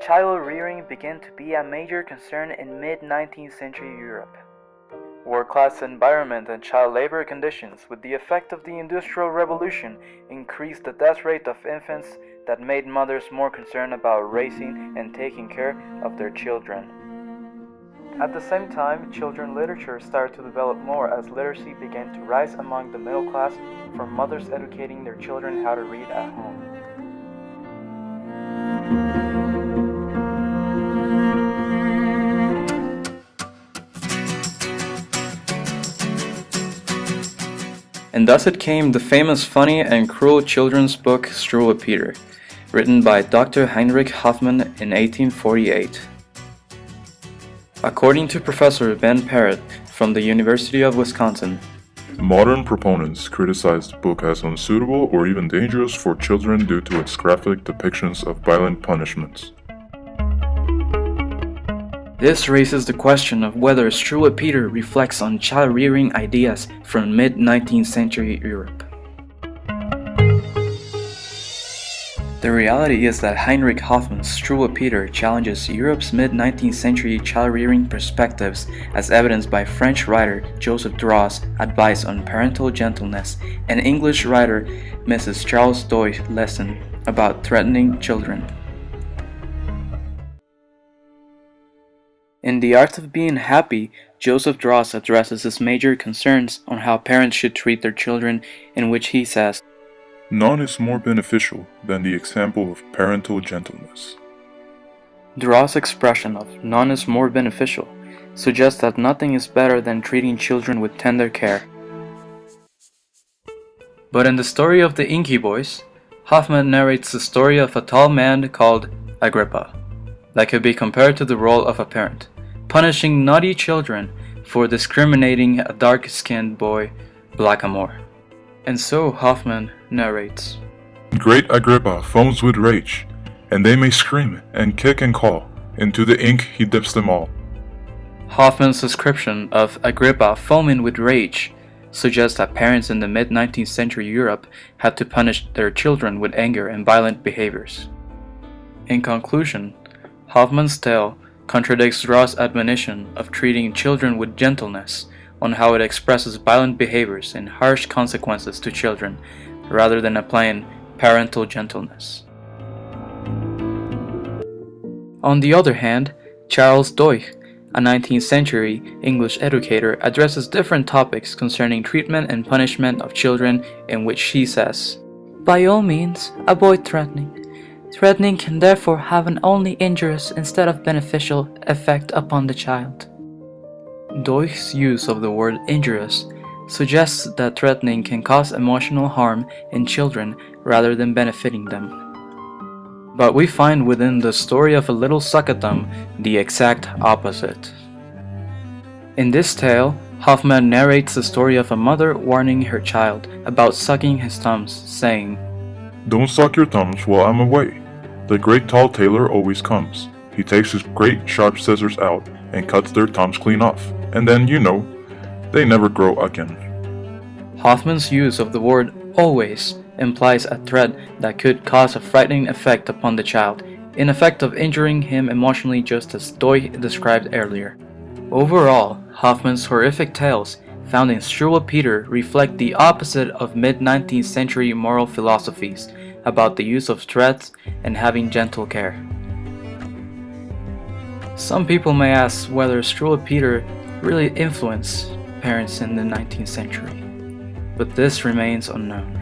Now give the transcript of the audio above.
child rearing began to be a major concern in mid-19th century Europe. World-class environment and child labor conditions, with the effect of the Industrial Revolution, increased the death rate of infants that made mothers more concerned about raising and taking care of their children. At the same time, children literature started to develop more as literacy began to rise among the middle class from mothers educating their children how to read at home. And thus it came the famous funny and cruel children's book Struwwelpeter, written by Dr. Heinrich Hoffmann in 1848. According to Professor Ben Parrott from the University of Wisconsin, modern proponents criticize the book as unsuitable or even dangerous for children due to its graphic depictions of violent punishments. this raises the question of whether Struwwelpeter reflects on child-rearing ideas from mid-19th century Europe. The reality is that Heinrich Hoffmann's Struwwelpeter challenges Europe's mid-19th century child-rearing perspectives as evidenced by French writer Joseph Draw's advice on parental gentleness and English writer Mrs. Charles Doyle's lesson about threatening children. In The Art of Being Happy, Joseph Draws addresses his major concerns on how parents should treat their children, in which he says, "None is more beneficial than the example of parental gentleness." Draws' expression of "none is more beneficial" suggests that nothing is better than treating children with tender care. But in the story of the Inky Boys, Hoffmann narrates the story of a tall man called Agrippa, that could be compared to the role of a parent, punishing naughty children for discriminating a dark-skinned boy, Blackamoor. And so Hoffmann narrates, "Great Agrippa foams with rage, and they may scream and kick and call. Into the ink he dips them all." Hoffmann's description of Agrippa foaming with rage suggests that parents in the mid-19th century Europe had to punish their children with anger and violent behaviors. In conclusion, Hoffmann's tale contradicts Draw's admonition of treating children with gentleness on how it expresses violent behaviors and harsh consequences to children, rather than applying parental gentleness. On the other hand, Charles Doyle, a 19th century English educator, addresses different topics concerning treatment and punishment of children, in which he says, "By all means, avoid threatening. Threatening can therefore have an only injurious instead of beneficial effect upon the child." Doyle's use of the word injurious suggests that threatening can cause emotional harm in children rather than benefiting them. But we find within the story of a little suckathumb the exact opposite. In this tale, Hoffmann narrates the story of a mother warning her child about sucking his thumbs, saying, "Don't suck your thumbs while I'm away. The great tall tailor always comes. He takes his great sharp scissors out and cuts their thumbs clean off, and then, they never grow again." Hoffmann's use of the word always implies a threat that could cause a frightening effect upon the child, in effect of injuring him emotionally, just as Doyle described earlier. Overall, Hoffmann's horrific tales found in Struwwelpeter reflect the opposite of mid-19th century moral philosophies about the use of threats and having gentle care. Some people may ask whether Struwwelpeter really influenced parents in the 19th century, but this remains unknown.